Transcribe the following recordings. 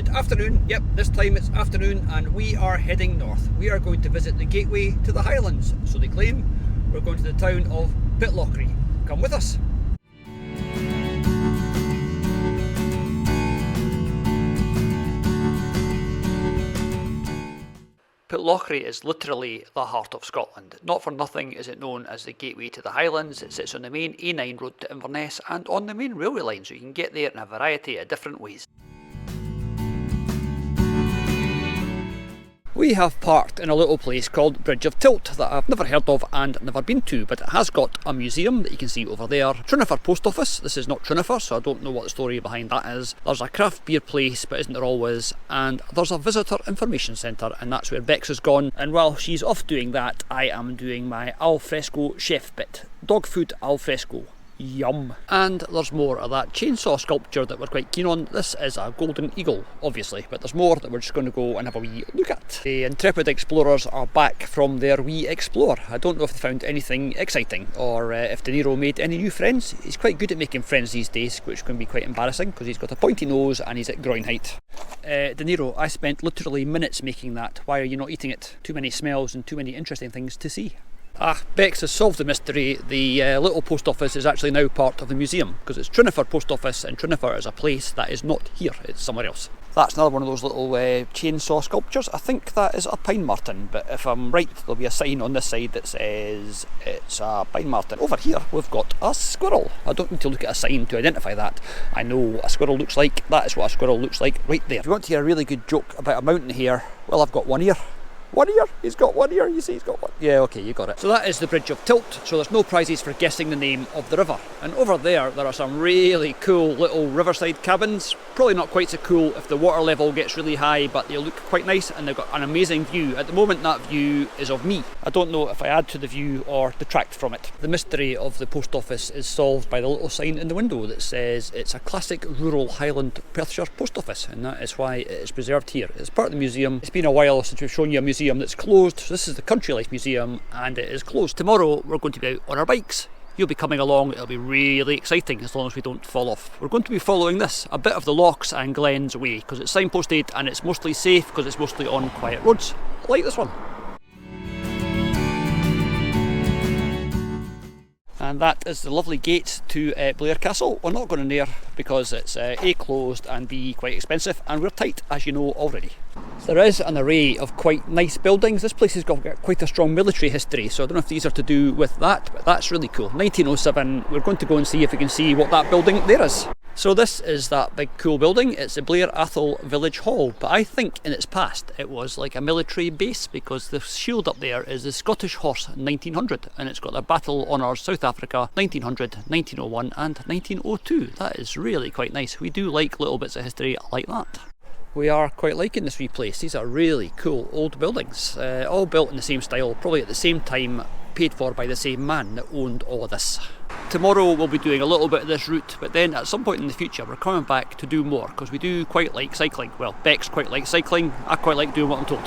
Good afternoon. Yep, this time it's afternoon and we are heading north. We are going to visit the gateway to the Highlands, so they claim. We're going to the town of Pitlochry. Come with us. Pitlochry is literally the heart of Scotland. Not for nothing is it known as the gateway to the Highlands. It sits on the main A9 road to Inverness and on the main railway line, so you can get there in a variety of different ways. We have parked in a little place called Bridge of Tilt that I've never heard of and never been to, but it has got a museum that you can see over there. Trinifer Post Office. This is not Trinifer, so I don't know what the story behind that is. There's a craft beer place, but isn't there always? And there's a visitor information centre, and that's where Bex has gone. And while she's off doing that, I am doing my al fresco chef bit. Dog food al fresco. Yum. And there's more of that chainsaw sculpture that we're quite keen on. This is a golden eagle, obviously, but there's more that we're just going to go and have a wee look at. The intrepid explorers are back from their wee explore. I don't know if they found anything exciting or if DeNiro made any new friends. He's quite good at making friends these days, which can be quite embarrassing because he's got a pointy nose and he's at groin height. DeNiro, I spent literally minutes making that. Why are you not eating it? Too many smells and too many interesting things to see. Bex has solved the mystery. The little post office is actually now part of the museum because it's Trinifer Post Office, and Trinifer is a place that is not here, it's somewhere else. That's another one of those little chainsaw sculptures. I think that is a pine marten, but if I'm right, there'll be a sign on this side that says it's a pine marten. Over here we've got a squirrel. I don't need to look at a sign to identify that. I know what a squirrel looks like. That is what a squirrel looks like right there. If you want to hear a really good joke about a mountain here, well, I've got one ear. One ear? He's got one ear, you see he's got one. Yeah, okay, you got it. So that is the Bridge of Tilt, so there's no prizes for guessing the name of the river. And over there are some really cool little riverside cabins. Probably not quite so cool if the water level gets really high, but they look quite nice and they've got an amazing view. At the moment that view is of me. I don't know if I add to the view or detract from it. The mystery of the post office is solved by the little sign in the window that says it's a classic rural Highland Perthshire post office, and that is why it is preserved here. It's part of the museum. It's been a while since we've shown you a museum that's closed. So this is the Country Life Museum and it is closed. Tomorrow we're going to be out on our bikes. You'll be coming along. It'll be really exciting as long as we don't fall off. We're going to be following this, a bit of the Lochs and Glens way, because it's signposted and it's mostly safe because it's mostly on quiet roads like this one. And that is the lovely gate to Blair Castle. We're not going near because it's A, closed, and B, quite expensive, and we're tight, as you know already. There is an array of quite nice buildings. This place has got quite a strong military history, so I don't know if these are to do with that, but that's really cool. 1907, we're going to go and see if we can see what that building there is. So this is that big cool building. It's the Blair Atholl Village Hall, but I think in its past it was like a military base because the shield up there is the Scottish Horse 1900 and it's got the Battle Honours South Africa 1900, 1901 and 1902. That is really quite nice. We do like little bits of history like that. We are quite liking this wee place. These are really cool old buildings, all built in the same style, probably at the same time, paid for by the same man that owned all of this. Tomorrow we'll be doing a little bit of this route, but then at some point in the future we're coming back to do more because we do quite like cycling. Well, Bex quite likes cycling, I quite like doing what I'm told.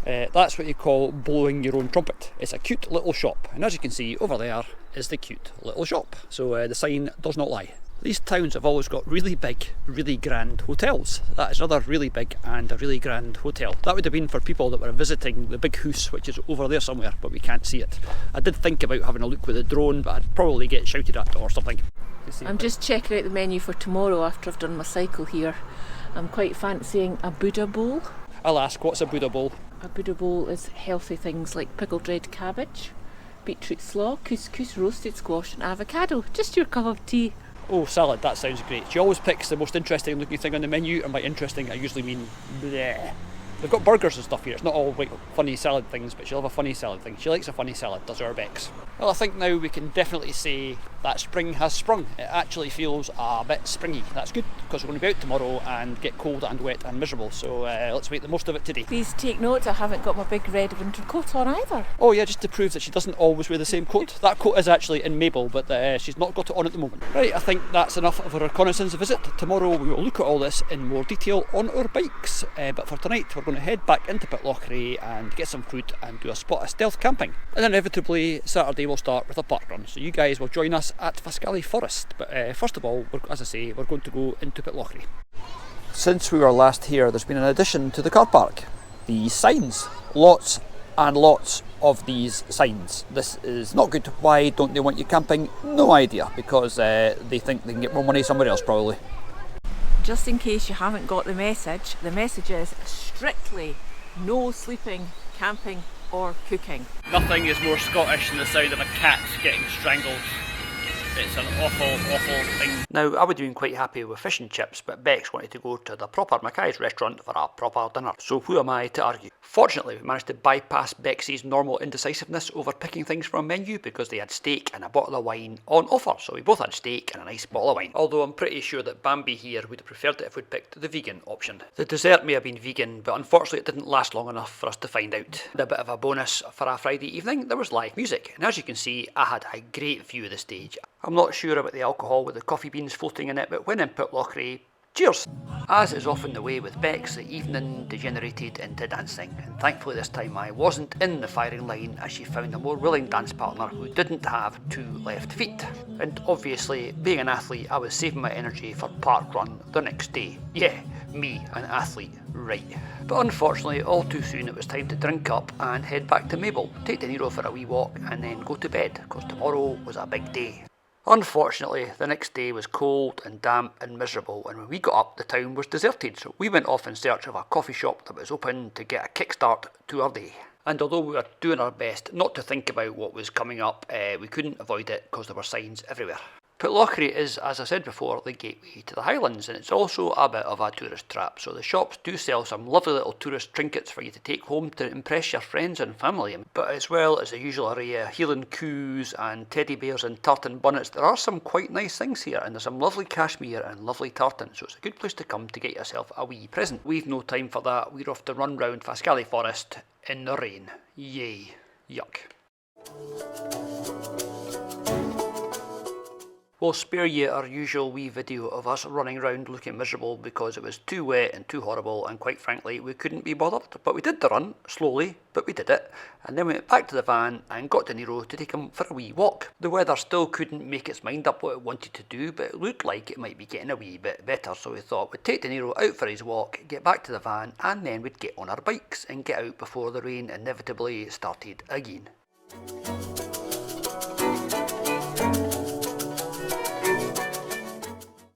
That's what you call blowing your own trumpet. It's a cute little shop, and as you can see over there is the cute little shop, so the sign does not lie. These towns have always got really big, really grand hotels. That is another really big and a really grand hotel. That would have been for people that were visiting the big house, which is over there somewhere, but we can't see it. I did think about having a look with a drone, but I'd probably get shouted at or something. I'm just checking out the menu for tomorrow after I've done my cycle here. I'm quite fancying a Buddha bowl. I'll ask, what's a Buddha bowl? A Buddha bowl is healthy things like pickled red cabbage, beetroot slaw, couscous, roasted squash and avocado. Just your cup of tea. Oh, salad, that sounds great. She always picks the most interesting looking thing on the menu, and by interesting I usually mean bleh. They've got burgers and stuff here. It's not all like funny salad things, but she'll have a funny salad thing. She likes a funny salad, does our Bex. Well, I think now we can definitely say that spring has sprung. It actually feels a bit springy. That's good, because we're going to be out tomorrow and get cold and wet and miserable, so let's make the most of it today. Please take note, I haven't got my big red winter coat on either. Oh yeah, just to prove that she doesn't always wear the same coat. That coat is actually in Mabel, but she's not got it on at the moment. Right, I think that's enough of a reconnaissance visit. Tomorrow we will look at all this in more detail on our bikes, but for tonight we're going to head back into Pitlochry and get some food and do a spot of stealth camping. And inevitably Saturday we'll start with a parkrun, so you guys will join us at Faskally Forest. But first of all, as I say, we're going to go into Pitlochry. Since we were last here, there's been an addition to the car park. These signs. Lots and lots of these signs. This is not good. Why don't they want you camping? No idea, because they think they can get more money somewhere else probably. Just in case you haven't got the message is strictly no sleeping, camping or cooking. Nothing is more Scottish than the sound of a cat getting strangled. It's an awful, awful thing. Now, I would have been quite happy with fish and chips, but Bex wanted to go to the proper Mackay's restaurant for a proper dinner. So who am I to argue? Fortunately, we managed to bypass Bexy's normal indecisiveness over picking things from a menu because they had steak and a bottle of wine on offer. So we both had steak and a nice bottle of wine. Although I'm pretty sure that Bambi here would have preferred it if we'd picked the vegan option. The dessert may have been vegan, but unfortunately it didn't last long enough for us to find out. And a bit of a bonus for a Friday evening, there was live music. And as you can see, I had a great view of the stage. I'm not sure about the alcohol with the coffee beans floating in it, but when in Pitlochry, cheers! As is often the way with Bex, the evening degenerated into dancing, and thankfully this time I wasn't in the firing line as she found a more willing dance partner who didn't have two left feet. And obviously, being an athlete, I was saving my energy for parkrun the next day. Yeah, me, an athlete, right. But unfortunately, all too soon it was time to drink up and head back to Mabel, take DeNiro for a wee walk and then go to bed, because tomorrow was a big day. Unfortunately, the next day was cold and damp and miserable, and when we got up the town was deserted, so we went off in search of a coffee shop that was open to get a kickstart to our day. And although we were doing our best not to think about what was coming up, we couldn't avoid it because there were signs everywhere. Pitlochry is, as I said before, the gateway to the Highlands, and it's also a bit of a tourist trap, so the shops do sell some lovely little tourist trinkets for you to take home to impress your friends and family. But as well as the usual array of Highland coos and teddy bears and tartan bonnets, there are some quite nice things here, and there's some lovely cashmere and lovely tartan, so it's a good place to come to get yourself a wee present. We've no time for that, we're off to run round Faskally Forest in the rain. Yay. Yuck. We'll spare you our usual wee video of us running around looking miserable because it was too wet and too horrible, and quite frankly we couldn't be bothered. But we did the run, slowly, but we did it, and then we went back to the van and got DeNiro to take him for a wee walk. The weather still couldn't make its mind up what it wanted to do, but it looked like it might be getting a wee bit better, so we thought we'd take DeNiro out for his walk, get back to the van, and then we'd get on our bikes and get out before the rain inevitably started again.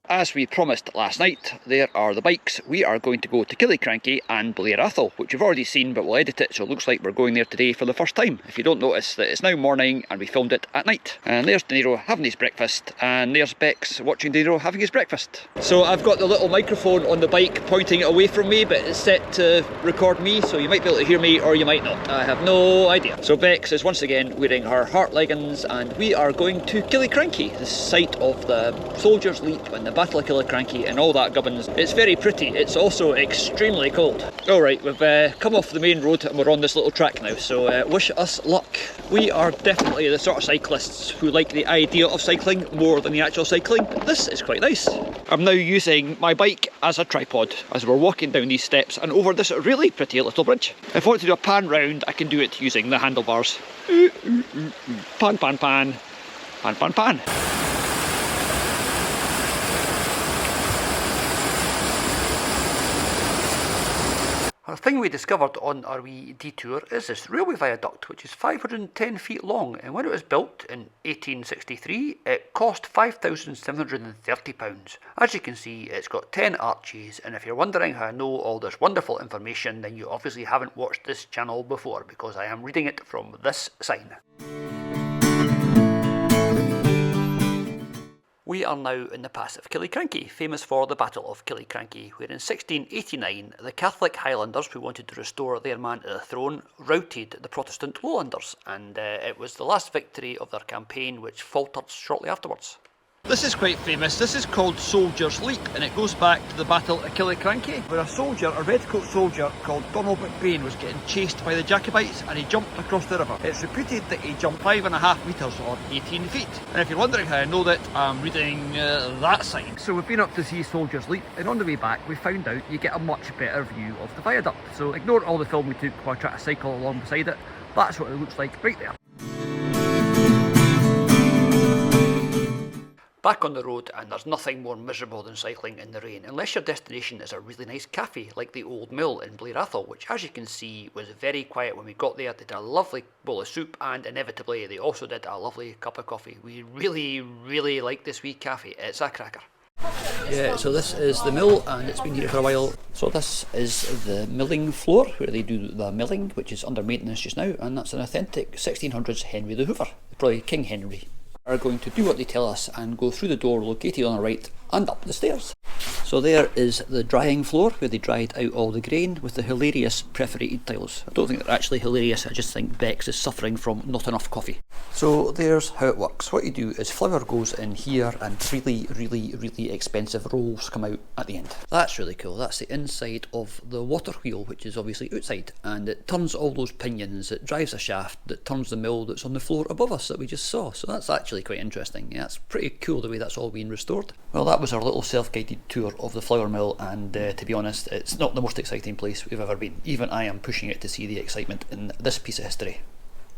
As we promised last night, there are the bikes. We are going to go to Killiekrankie and Blair Atholl, which you've already seen, but we'll edit it so it looks like we're going there today for the first time. If you don't notice that it's now morning and we filmed it at night. And there's DeNiro having his breakfast, and there's Bex watching DeNiro having his breakfast. So I've got the little microphone on the bike pointing it away from me, but it's set to record me, so you might be able to hear me or you might not. I have no idea. So Bex is once again wearing her heart leggings, and we are going to Killiekrankie, the site of the Soldiers' Leap and the Battle of Killiekrankie and all that gubbins. It's very pretty, it's also extremely cold. Alright, we've come off the main road and we're on this little track now, so wish us luck. We are definitely the sort of cyclists who like the idea of cycling more than the actual cycling, but this is quite nice. I'm now using my bike as a tripod as we're walking down these steps and over this really pretty little bridge. If I want to do a pan round, I can do it using the handlebars. Pan, pan, pan. Pan, pan, pan. A thing we discovered on our wee detour is this railway viaduct, which is 510 feet long, and when it was built in 1863 it cost £5,730. As you can see, it's got 10 arches, and if you're wondering how I know all this wonderful information, then you obviously haven't watched this channel before, because I am reading it from this sign. We are now in the pass of Killiekrankie, famous for the Battle of Killiekrankie, where in 1689 the Catholic Highlanders, who wanted to restore their man to the throne, routed the Protestant Lowlanders, and it was the last victory of their campaign, which faltered shortly afterwards. This is quite famous. This is called Soldiers' Leap, and it goes back to the Battle of Killiekrankie, where a soldier, a redcoat soldier called Donald McBain, was getting chased by the Jacobites and he jumped across the river. It's reputed that he jumped 5.5 metres or 18 feet. And if you're wondering how I know that, I'm reading that sign. So we've been up to see Soldiers' Leap, and on the way back we found out you get a much better view of the viaduct. So ignore all the film we took while I try to cycle along beside it. That's what it looks like right there. back on the road, and there's nothing more miserable than cycling in the rain, unless your destination is a really nice cafe like the Old Mill in Blair Atholl, which as you can see was very quiet when we got there. They did a lovely bowl of soup, and inevitably they also did a lovely cup of coffee. We really like this wee cafe. It's a cracker. Yeah, so this is the mill, and it's been here for a while. So this is the milling floor where they do the milling, which is under maintenance just now, and that's an authentic 1600s Henry the Hoover, probably King Henry. Are going to do what they tell us and go through the door located on the right and up the stairs. So there is the drying floor where they dried out all the grain with the hilarious perforated tiles. I don't think they're actually hilarious, I just think Bex is suffering from not enough coffee. So there's how it works. What you do is flour goes in here and really expensive rolls come out at the end. That's really cool. That's the inside of the water wheel, which is obviously outside, and it turns all those pinions, it drives a shaft that turns the mill that's on the floor above us that we just saw. So that's actually quite interesting. Yeah, it's pretty cool the way that's all been restored. Well, that was our little self-guided tour of the flour mill, and to be honest, it's not the most exciting place we've ever been. Even I am pushing it to see the excitement in this piece of history.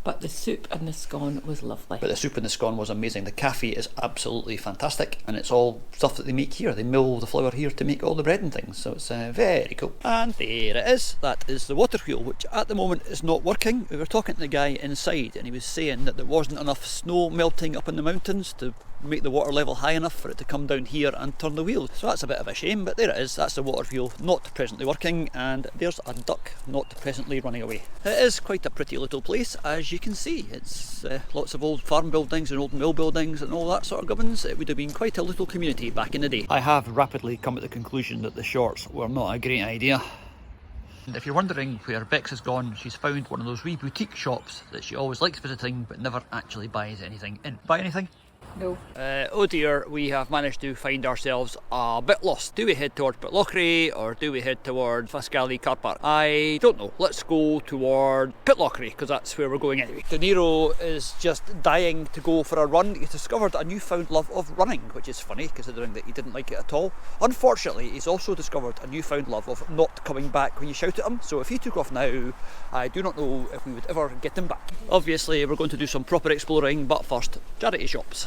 But the soup and the scone was lovely. But the soup and the scone was amazing. The cafe is absolutely fantastic, and it's all stuff that they make here. They mill the flour here to make all the bread and things, so it's very cool. And there it is. That is the water wheel, which at the moment is not working. We were talking to the guy inside, and he was saying that there wasn't enough snow melting up in the mountains to make the water level high enough for it to come down here and turn the wheels. So that's a bit of a shame, but there it is. That's the water wheel not presently working, and there's a duck not presently running away. It is quite a pretty little place, as you can see. It's lots of old farm buildings and old mill buildings and all that sort of gubbins. It would have been quite a little community back in the day. I have rapidly come to the conclusion that the shorts were not a great idea. And if you're wondering where Bex has gone, she's found one of those wee boutique shops that she always likes visiting but never actually buys anything in. Buy anything? No. Oh dear, we have managed to find ourselves a bit lost. Do we head towards Pitlochry or do we head towards Faskally Car Park? I don't know. Let's go toward Pitlochry because that's where we're going anyway. DeNiro is just dying to go for a run. He's discovered a newfound love of running, which is funny considering that he didn't like it at all. Unfortunately, he's also discovered a newfound love of not coming back when you shout at him. So if he took off now, I do not know if we would ever get him back. Obviously, we're going to do some proper exploring, but first, charity shops.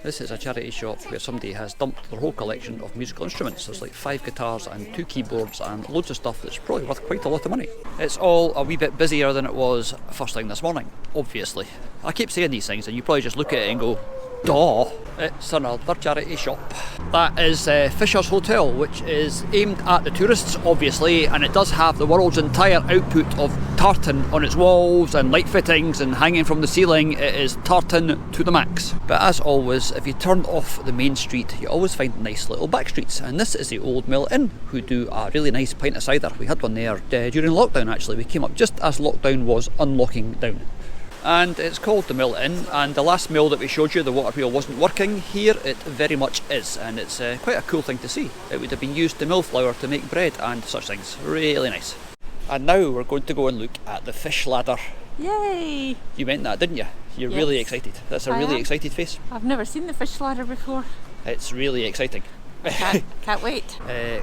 This is a charity shop where somebody has dumped their whole collection of musical instruments. There's like 5 guitars and 2 keyboards and loads of stuff that's probably worth quite a lot of money. It's all a wee bit busier than it was first thing this morning, obviously. I keep saying these things and you probably just look at it and go, duh. It's another charity shop. That is Fisher's Hotel, which is aimed at the tourists, obviously, and it does have the world's entire output of tartan on its walls and light fittings and hanging from the ceiling. It is tartan to the max. But as always, if you turn off the main street, you always find nice little back streets, and this is the Old Mill Inn, who do a really nice pint of cider. We had one there during lockdown actually. We came up just as lockdown was unlocking down. And it's called the Mill Inn, and the last mill that we showed you, the water wheel, wasn't working. Here it very much is, and it's quite a cool thing to see. It would have been used to mill flour to make bread and such things. Really nice. And now we're going to go and look at the fish ladder. Yay! You meant that, didn't you? You're Yes. Really excited. That's a really excited face. I've never seen the fish ladder before. It's really exciting. Can't wait.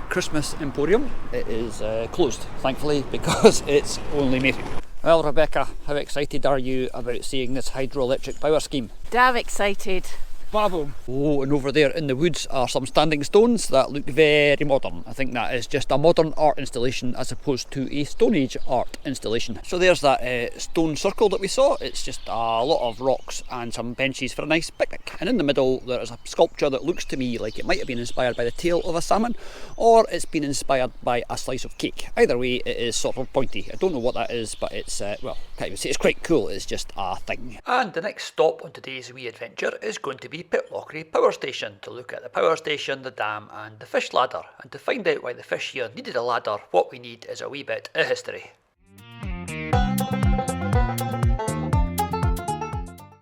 Christmas Emporium. It is closed, thankfully, because it's only May. Well, Rebecca, how excited are you about seeing this hydroelectric power scheme? Damn excited. Bravo! Oh, and over there in the woods are some standing stones that look very modern. I think that is just a modern art installation as opposed to a Stone Age art installation. So there's that stone circle that we saw. It's just a lot of rocks and some benches for a nice picnic. And in the middle there is a sculpture that looks to me like it might have been inspired by the tail of a salmon, or it's been inspired by a slice of cake. Either way, it is sort of pointy. I don't know what that is, but it's, well, can't even say it's quite cool. It's just a thing. And the next stop on today's wee adventure is going to be Pitlochry Power Station, to look at the power station, the dam and the fish ladder. And to find out why the fish here needed a ladder, what we need is a wee bit of history.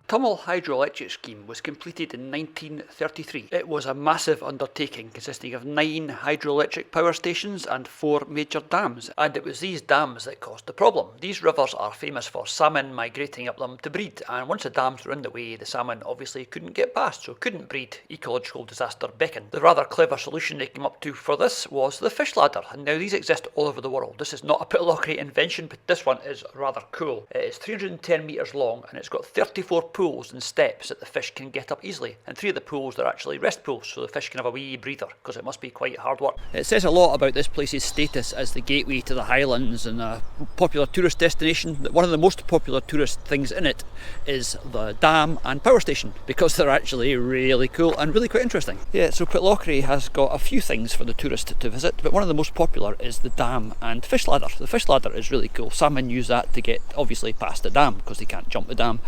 Tummel hydroelectric scheme was completed in 1933. It was a massive undertaking consisting of 9 hydroelectric power stations and 4 major dams, and it was these dams that caused the problem. These rivers are famous for salmon migrating up them to breed, and once the dams were in the way, the salmon obviously couldn't get past, so couldn't breed. Ecological disaster beckoned. The rather clever solution they came up to for this was the fish ladder, and now these exist all over the world. This is not a Pitlochry invention, but this one is rather cool. It is 310 metres long and it's got 34 pools and steps that the fish can get up easily, and 3 of the pools are actually rest pools, so the fish can have a wee breather, because it must be quite hard work. It says a lot about this place's status as the gateway to the Highlands and a popular tourist destination. One of the most popular tourist things in it is the dam and power station, because they're actually really cool and really quite interesting. Yeah, so Pitlochry has got a few things for the tourist to visit, but one of the most popular is the dam and fish ladder. The fish ladder is really cool. Salmon use that to get obviously past the dam because they can't jump the dam.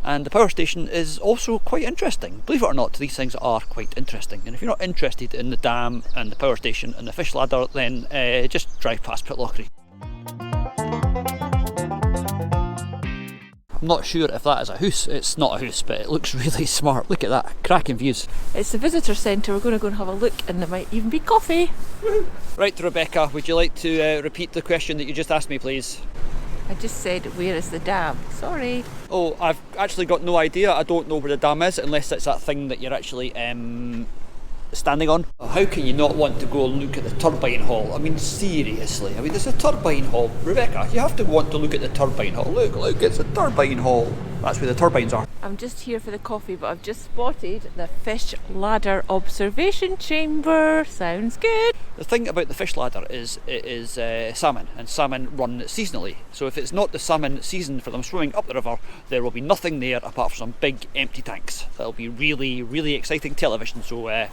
And the power station is also quite interesting. Believe it or not, these things are quite interesting. And if you're not interested in the dam and the power station and the fish ladder, then just drive past Pitlochry. I'm not sure if that is a house. It's not a house, but it looks really smart. Look at that, cracking views. It's the visitor centre. We're going to go and have a look, and there might even be coffee. Right, Rebecca, would you like to repeat the question that you just asked me, please? I just said, where is the dam? Sorry. Oh, I've actually got no idea. I don't know where the dam is, unless it's that thing that you're actually standing on. How can you not want to go and look at the turbine hall? I mean, seriously. I mean, there's a turbine hall. Rebecca, you have to want to look at the turbine hall. Look, it's a turbine hall. That's where the turbines are. I'm just here for the coffee, but I've just spotted the fish ladder observation chamber. Sounds good. The thing about the fish ladder is it is salmon, and salmon run seasonally. So if it's not the salmon season for them swimming up the river, there will be nothing there apart from some big empty tanks. That'll be really, really exciting television. So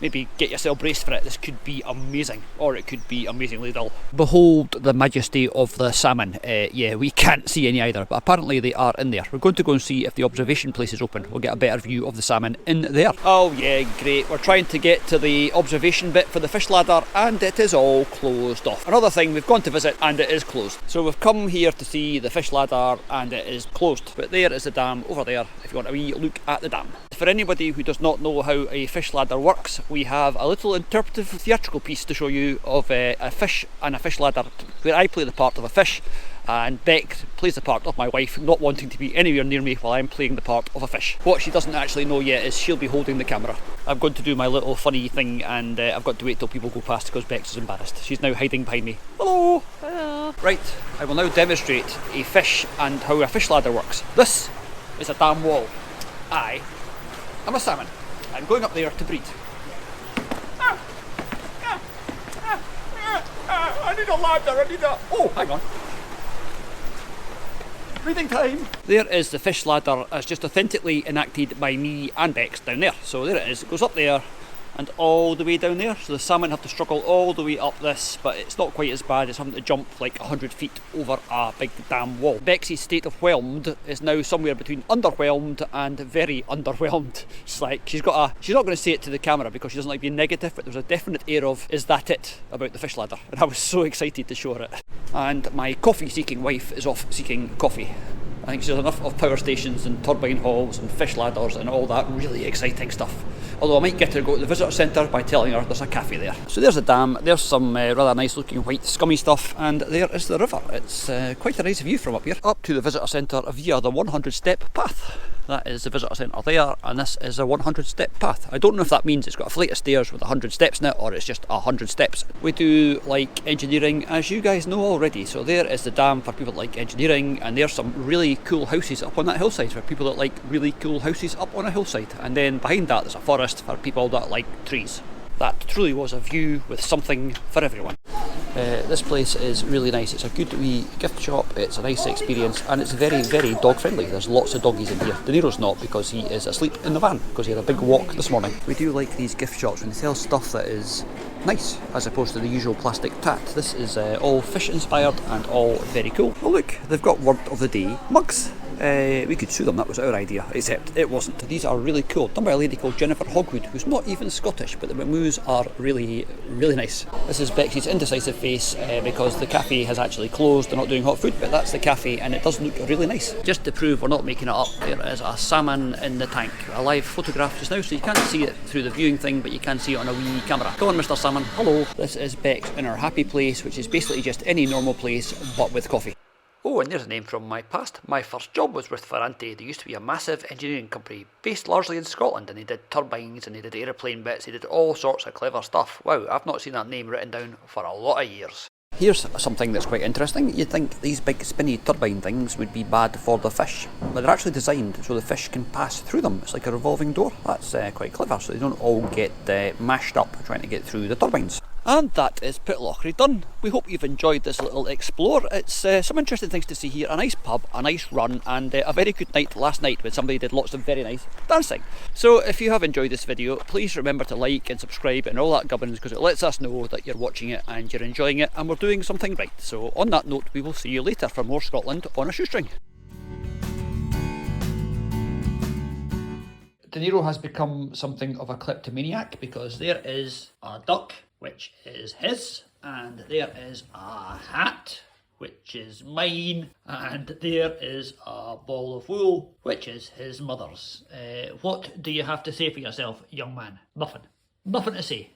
maybe get yourself braced for it. This could be amazing, or it could be amazingly dull. Behold the majesty of the salmon. Yeah, we can't see any either, but apparently they are in there. We're going to go and see if the observation place is open. We'll get a better view of the salmon in there. Oh yeah, great. We're trying to get to the observation bit for the fish ladder, and it is all closed off. Another thing, we've gone to visit and it is closed. So we've come here to see the fish ladder and it is closed. But there is the dam over there, if you want a wee look at the dam. For anybody who does not know how a fish ladder works, we have a little interpretive theatrical piece to show you of a fish and a fish ladder, where I play the part of a fish and Beck plays the part of my wife, not wanting to be anywhere near me while I'm playing the part of a fish. What she doesn't actually know yet is she'll be holding the camera. I'm going to do my little funny thing, and I've got to wait till people go past because Bex is embarrassed. She's now hiding behind me. Hello! Hello! Right, I will now demonstrate a fish and how a fish ladder works. This is a dam wall. I'm a salmon. I'm going up there to breed. I need a ladder, Oh, hang on. Breeding time! There is the fish ladder as just authentically enacted by me and Bex down there. So there it is. It goes up there and all the way down there. So the salmon have to struggle all the way up this, but it's not quite as bad as having to jump like 100 feet over a big dam wall. Bexy's state of whelmed is now somewhere between underwhelmed and very underwhelmed. It's like she's not going to say it to the camera because she doesn't like being negative, but there's a definite air of, is that it, about the fish ladder. And I was so excited to show her it. And my coffee seeking wife is off seeking coffee. I think she's enough of power stations and turbine halls and fish ladders and all that really exciting stuff. Although I might get her to go to the visitor centre by telling her there's a cafe there. So there's a dam, there's some rather nice looking white scummy stuff, and there is the river. It's quite a nice view from up here. Up to the visitor centre via the 100-step path. That is the visitor centre there, and this is a 100-step path. I don't know if that means it's got a flight of stairs with 100 steps in it, or it's just 100 steps. We do like engineering, as you guys know already. So there is the dam for people that like engineering, and there's some really cool houses up on that hillside for people that like really cool houses up on a hillside. And then behind that there's a forest for people that like trees. That truly was a view with something for everyone. This place is really nice. It's a good wee gift shop, it's a nice experience, and it's very, very dog friendly. There's lots of doggies in here. DeNiro's not, because he is asleep in the van because he had a big walk this morning. We do like these gift shops when they sell stuff that is nice as opposed to the usual plastic tat. This is all fish inspired and all very cool. Oh look, they've got word of the day mugs. We could sue them, that was our idea, except it wasn't. These are really cool, done by a lady called Jennifer Hogwood, who's not even Scottish, but the moos are really, really nice. This is Bexy's indecisive face because the cafe has actually closed. They're not doing hot food, but that's the cafe and it does look really nice. Just to prove we're not making it up, there is a salmon in the tank. A live photograph just now, so you can't see it through the viewing thing, but you can see it on a wee camera. Come on, Mr. Salmon. Hello. This is Bex in her happy place, which is basically just any normal place, but with coffee. Oh, and there's a name from my past. My first job was with Ferranti. They used to be a massive engineering company based largely in Scotland, and they did turbines and they did aeroplane bits, they did all sorts of clever stuff. Wow, I've not seen that name written down for a lot of years. Here's something that's quite interesting. You'd think these big spinny turbine things would be bad for the fish, but they're actually designed so the fish can pass through them. It's like a revolving door. That's quite clever, so they don't all get mashed up trying to get through the turbines. And that is Pitlochry done. We hope you've enjoyed this little explore. It's some interesting things to see here. A nice pub, a nice run, and a very good night last night when somebody did lots of very nice dancing. So if you have enjoyed this video, please remember to like and subscribe and all that gubbins, because it lets us know that you're watching it and you're enjoying it and we're doing something right. So on that note, we will see you later for more Scotland on a shoestring. DeNiro has become something of a kleptomaniac, because there is a duck, which is his, and there is a hat, which is mine, and there is a ball of wool, which is his mother's. What do you have to say for yourself, young man? Nothing. Nothing to say.